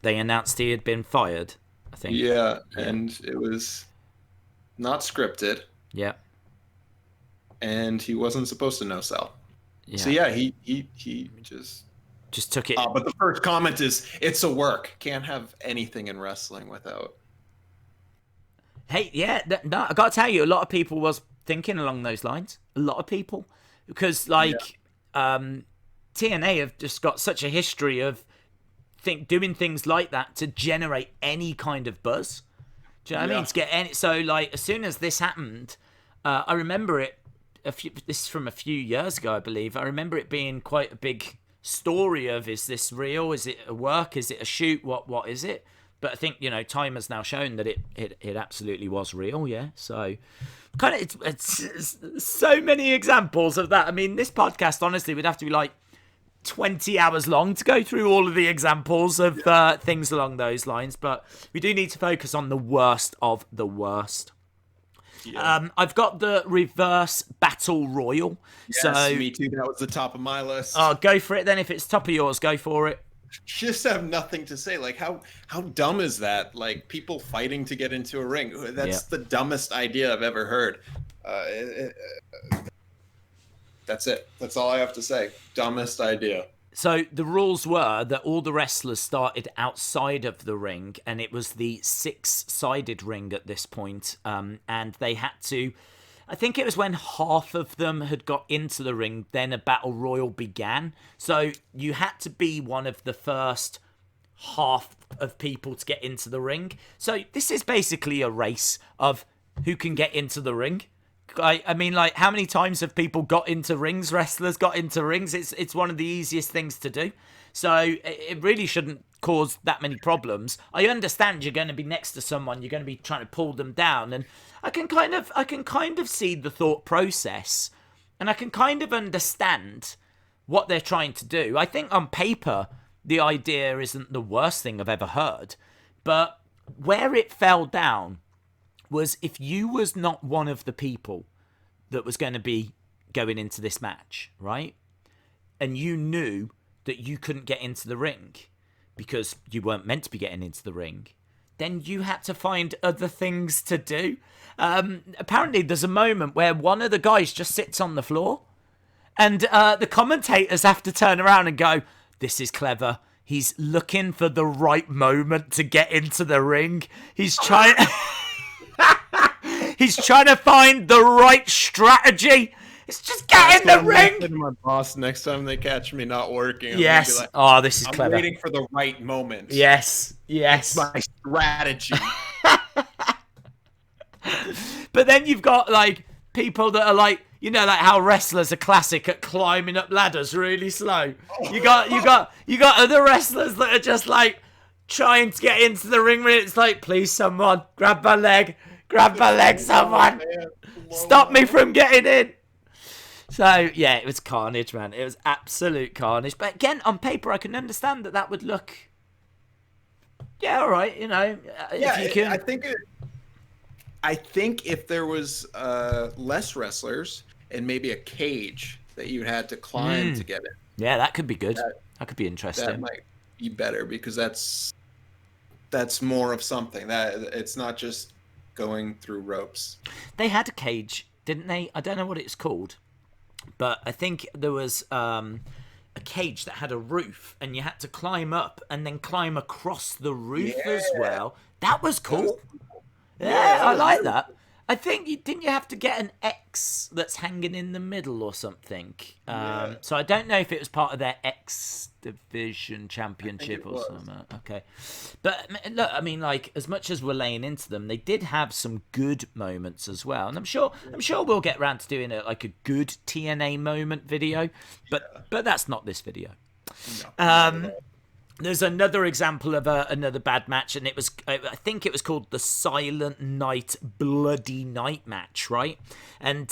they announced he had been fired, I think. Yeah, and it was not scripted. Yeah. And he wasn't supposed to no-sell. Yeah. So yeah, he just took it. But the first comment is, "It's a work. Can't have anything in wrestling without." Hey, yeah, no, I got to tell you, a lot of people was thinking along those lines. A lot of people, because TNA have just got such a history of doing things like that to generate any kind of buzz. Do you know what I mean? To get any. So as soon as this happened, I remember it. This is from a few years ago, I believe. I remember it being quite a big story of, is this real? Is it a work? Is it a shoot? What is it? But I think, time has now shown that it absolutely was real, yeah. So kind of it's so many examples of that. I mean, this podcast honestly would have to be 20 hours long to go through all of the examples of things along those lines, but we do need to focus on the worst of the worst. Yeah. I've got the reverse battle royal. Yes, so me too. That was the top of my list. Oh, go for it then. If it's top of yours, go for it. Just have nothing to say. How dumb is that? People fighting to get into a ring. That's the dumbest idea I've ever heard. That's it. That's all I have to say. Dumbest idea. So the rules were that all the wrestlers started outside of the ring, and it was the 6-sided ring at this point. And they had to, I think it was when half of them had got into the ring, then a battle royal began. So you had to be one of the first half of people to get into the ring. So this is basically a race of who can get into the ring. I mean, how many times have people got into rings? Wrestlers got into rings. It's one of the easiest things to do. So it really shouldn't cause that many problems. I understand you're going to be next to someone. You're going to be trying to pull them down, and I can kind of see the thought process, and I can kind of understand what they're trying to do. I think on paper the idea isn't the worst thing I've ever heard, but where it fell down was if you was not one of the people that was going to be going into this match, right? And you knew that you couldn't get into the ring because you weren't meant to be getting into the ring, then you had to find other things to do. Apparently there's a moment where one of the guys just sits on the floor, and the commentators have to turn around and go, "This is clever. He's looking for the right moment to get into the ring. He's trying..." He's trying to find the right strategy. It's just get in the ring. To my boss, next time they catch me not working, yes. I'm gonna be this is clever. I'm waiting for the right moment. Yes. It's my strategy. But then you've got people that are how wrestlers are classic at climbing up ladders really slow. You got other wrestlers that are just trying to get into the ring. It's please someone grab my leg. Grab my leg, someone. Stop me from getting in. So, yeah, it was carnage, man. It was absolute carnage. But again, on paper, I can understand that would look... Yeah, all right, Yeah, if you can... I think if there was less wrestlers and maybe a cage that you had to climb to get in. Yeah, that could be good. That could be interesting. That might be better because that's more of something. That it's not just going through ropes. They had a cage, didn't they? I don't know what it's called, but I think there was a cage that had a roof, and you had to climb up and then climb across the roof as well. That was cool. Yeah, I like that. I think didn't you have to get an X that's hanging in the middle or something? So I don't know if it was part of their X Division Championship or something. Okay, but look, I mean, as much as we're laying into them, they did have some good moments as well, and I'm sure we'll get around to doing a good TNA moment video, but that's not this video. No. There's another example of another bad match, and I think it was called the Silent Night Bloody Night match, right? And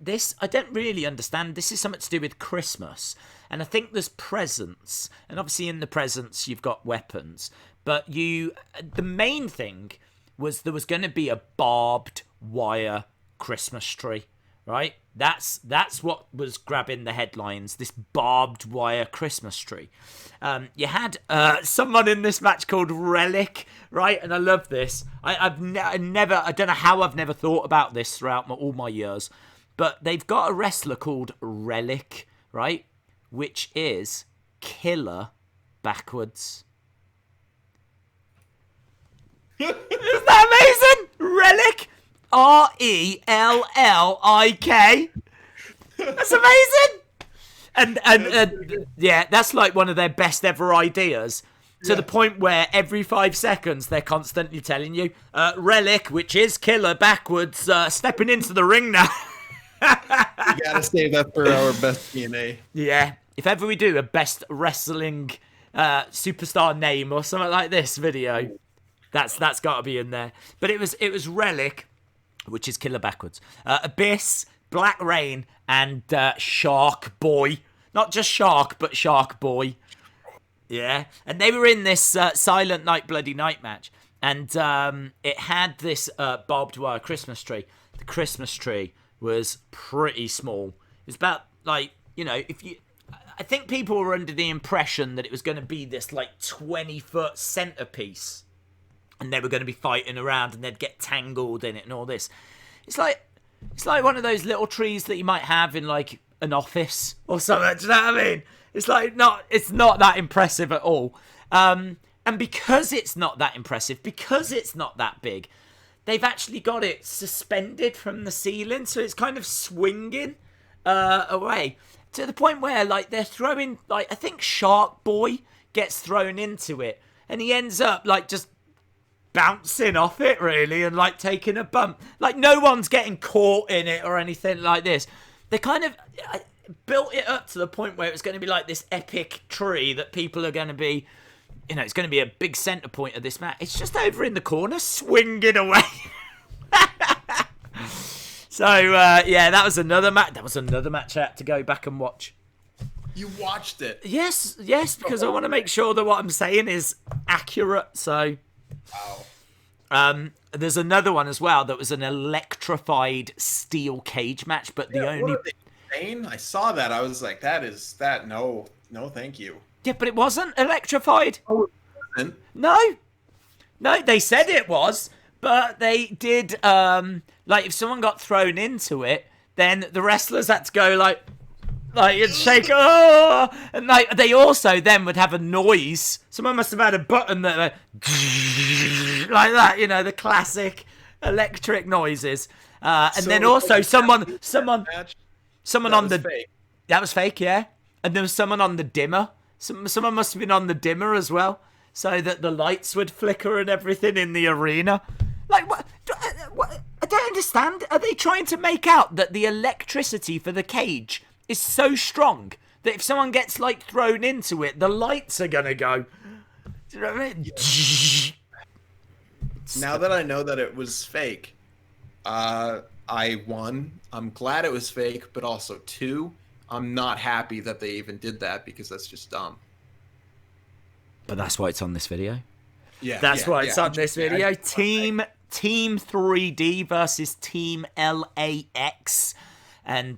this, I don't really understand. This is something to do with Christmas, and I think there's presents, and obviously in the presents you've got weapons, but the main thing was there was going to be a barbed wire Christmas tree, right? That's what was grabbing the headlines, this barbed wire Christmas tree. You had someone in this match called Relic, right? And I love this. I don't know how I've never thought about this throughout all my years, but they've got a wrestler called Relic, right? Which is killer backwards. Isn't that amazing? Relic. RELLIK. That's amazing. And yeah, that's like one of their best ever ideas. To the point where every 5 seconds they're constantly telling you, Relic, which is killer backwards, stepping into the ring now. You gotta save that for our best TNA. Yeah, if ever we do a best wrestling superstar name or something like this video, that's got to be in there. But it was Relic, which is killer backwards, Abyss, Black Rain, and Shark Boy. Not just Shark, but Shark Boy. Yeah, and they were in this Silent Night Bloody Night match, and it had this barbed wire Christmas tree. The Christmas tree was pretty small. It was about, like, I think people were under the impression that it was going to be this like 20-foot centerpiece, and they were going to be fighting around and they'd get tangled in it and all this. It's like one of those little trees that you might have in like an office or something. Do you know what I mean? It's not that impressive at all. And because it's not that impressive, because it's not that big, they've actually got it suspended from the ceiling, so it's kind of swinging away to the point where, like, they're throwing, like, I think Shark Boy gets thrown into it, and he ends up like just bouncing off it, really, and like taking a bump. Like, no one's getting caught in it or anything like this. They kind of built it up to the point where it was going to be like this epic tree that people are going to be, it's going to be a big centre point of this match. It's just over in the corner, swinging away. So, yeah, that was another match. That was another match I had to go back and watch. You watched it? Yes, because I want to make sure that what I'm saying is accurate, so... Wow. There's another one as well that was an electrified steel cage match, but the only... What are they saying? I saw that. I was like, no, thank you. Yeah, but it wasn't electrified. Oh, it wasn't? No, they said it was, but they did, like, if someone got thrown into it, then the wrestlers had to go, like, you'd shake, oh, and like they also then would have a noise. Someone must have had a button that, like that, the classic electric noises. And so, then also someone on the fake. That was fake, yeah. And there was someone on the dimmer. Someone must have been on the dimmer as well, so that the lights would flicker and everything in the arena. Like, what? I don't understand. Are they trying to make out that the electricity for the cage is so strong that if someone gets, like, thrown into it, the lights are gonna go? Do you know what I mean? Now that I know that it was fake, I'm glad it was fake, but also 2, I'm not happy that they even did that, because that's just dumb. But that's why it's on this video. Yeah, that's why it's on this video. Team 3D versus Team LAX, and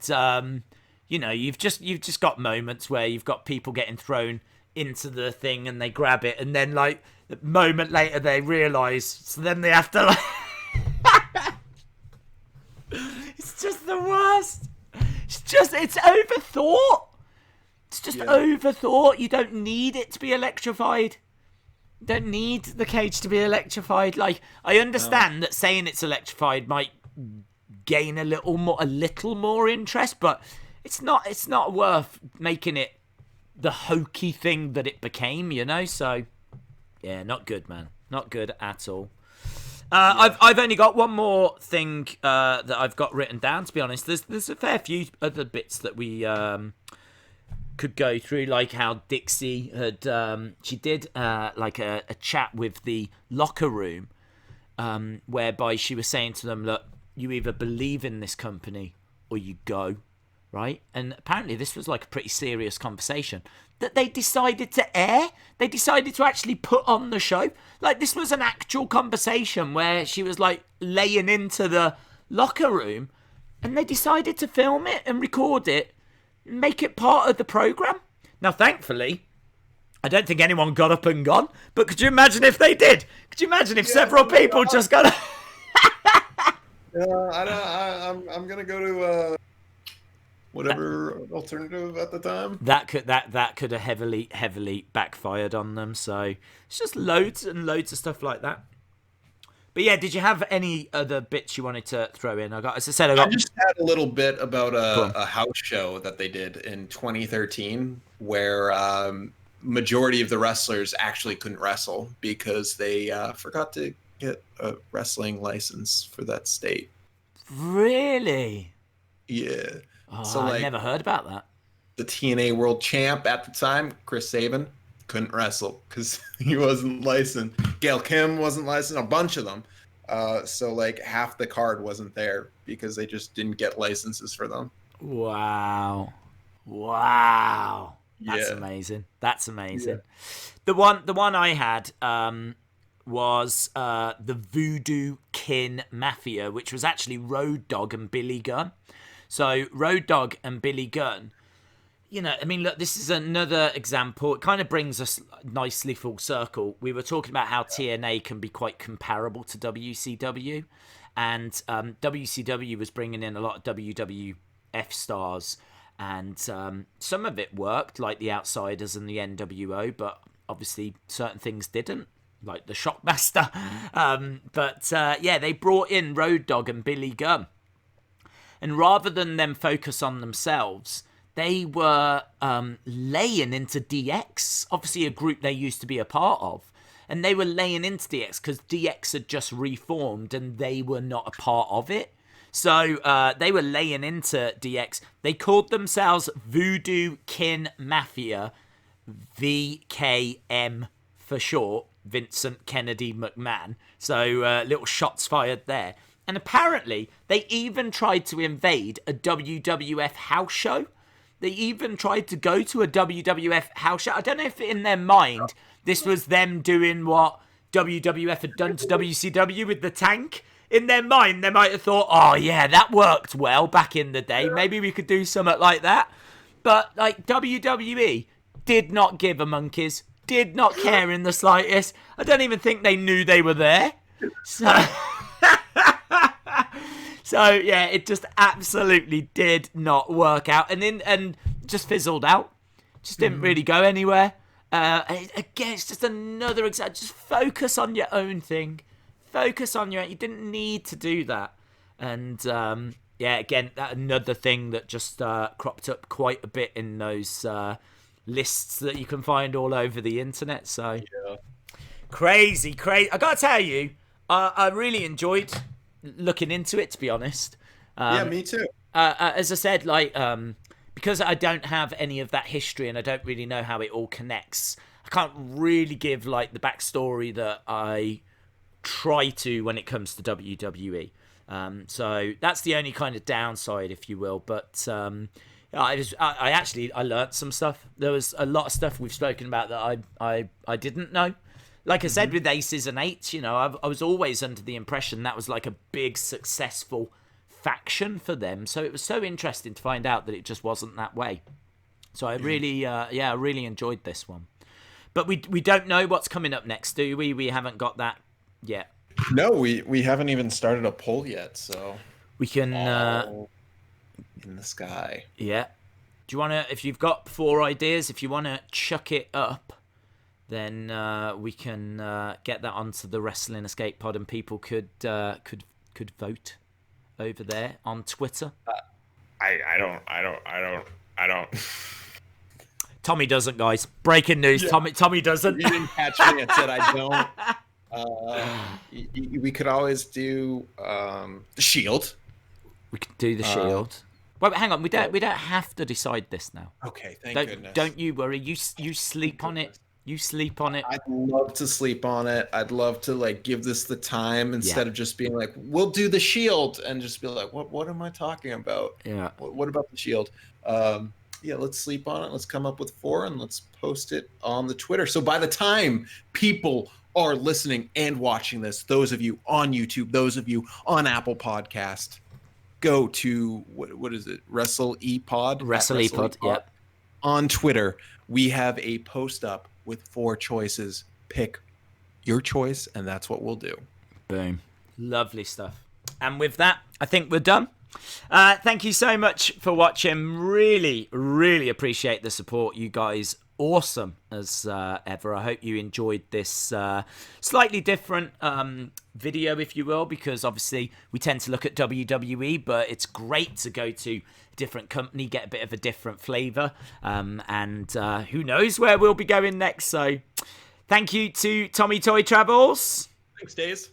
you've just got moments where you've got people getting thrown into the thing and they grab it, and then, like, a moment later they realise, so then they have to, like... It's just the worst. It's overthought. It's just overthought. You don't need it to be electrified. You don't need the cage to be electrified. Like, I understand that saying it's electrified might gain a little more interest, but it's not worth making it the hokey thing that it became, So, yeah, not good, man. Not good at all. I've only got one more thing that I've got written down, to be honest. There's a fair few other bits that we could go through, like how Dixie had, she did like a chat with the locker room, whereby she was saying to them, look, you either believe in this company or you go, right? And apparently this was like a pretty serious conversation that they decided to air. They decided to actually put on the show. Like, this was an actual conversation where she was like laying into the locker room, and they decided to film it and record it, make it part of the program. Now, thankfully, I don't think anyone got up and gone, but could you imagine if they did? Could you imagine if several people just got I'm gonna go to whatever alternative at the time. that could have heavily backfired on them. So it's just loads and loads of stuff like that. But yeah, did you have any other bits you wanted to throw in? I just had a little bit about a house show that they did in 2013 where majority of the wrestlers actually couldn't wrestle because they forgot to get a wrestling license for that state. Really? Yeah. Oh, So, I like, never heard about that. the TNA world champ at the time, Chris Sabin, couldn't wrestle because he wasn't licensed. Gail Kim wasn't licensed, a bunch of them. So like half the card wasn't there because they just didn't get licenses for them. Wow. That's amazing. Yeah. The one I had was the Voodoo Kin Mafia, which was actually Road Dogg and Billy Gunn. So Road Dogg and Billy Gunn, you know, I mean, look, this is another example. It kind of brings us nicely full circle. We were talking about how TNA can be quite comparable to WCW, and WCW was bringing in a lot of WWF stars, and some of it worked, like the Outsiders and the NWO, but obviously certain things didn't, like the Shockmaster. Yeah, they brought in Road Dogg and Billy Gunn, and rather than them focus on themselves, they were laying into DX, obviously a group they used to be a part of. And they were laying into DX because DX had just reformed and they were not a part of it. So they were laying into DX. They called themselves Voodoo Kin Mafia, VKM for short, Vincent Kennedy McMahon. So little shots fired there. And apparently they even tried to invade a WWF house show. They even tried to go to a WWF house show. I don't know if in their mind this was them doing what WWF had done to WCW with the tank. In their mind, they might have thought, oh yeah, that worked well back in the day. Maybe we could do something like that. But like WWE did not give a monkeys, did not care in the slightest. I don't even think they knew they were there. So yeah, it just absolutely did not work out, and just fizzled out. Just didn't really go anywhere. Again, it's just another example. Just focus on your own thing. Focus on your own. You didn't need to do that. And yeah, again, another thing that just cropped up quite a bit in those lists that you can find all over the internet. So Yeah. crazy. I gotta tell you, I really enjoyed looking into it, to be honest. Yeah, me too. As I said, like because I don't have any of that history and I don't really know how it all connects, I can't really give like the backstory that I try to when it comes to WWE. So that's the only kind of downside, if you will. But I learnt some stuff. There was a lot of stuff we've spoken about that I didn't know. Like I said, with Aces and Eights, you know, I was always under the impression that was like a big successful faction for them. So it was so interesting to find out that it just wasn't that way. So I really, I really enjoyed this one. But we don't know what's coming up next, do we? We haven't got that yet. No, we haven't even started a poll yet, so We can, in the sky. yeah. Do you want to, if you've got 4 ideas, if you want to chuck it up, then we can get that onto the Wrestling Escape Pod, and people could vote over there on Twitter. I don't. Tommy doesn't, guys. Breaking news. Yeah. Tommy doesn't. You didn't catch me. I said I don't. We could always do the Shield. We could do the Shield. Well, hang on. We don't have to decide this now. Okay, thank Don't goodness. don't you worry. You sleep on it. You sleep on it. I'd love to sleep on it. I'd love to like give this the time instead of just being like, we'll do the Shield and just be like, what am I talking about? Yeah. What about the Shield? Yeah, let's sleep on it. Let's come up with 4 and let's post it on the Twitter. So by the time people are listening and watching this, those of you on YouTube, those of you on Apple Podcast, go to what is it? Wrestle ePod. Wrestle ePod. Yep. On Twitter, we have a post up with 4 choices. Pick your choice, and that's what we'll do. Boom. Lovely stuff. And with that, I think we're done. Thank you so much for watching. Really, really appreciate the support, you guys. Awesome as ever. I hope you enjoyed this slightly different video, if you will, because obviously we tend to look at WWE, but it's great to go to a different company, get a bit of a different flavour, and who knows where we'll be going next. So thank you to Tommy Toy Travels. Thanks, Daze.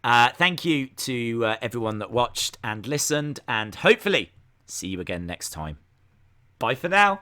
Thank you to everyone that watched and listened, and hopefully see you again next time. Bye for now.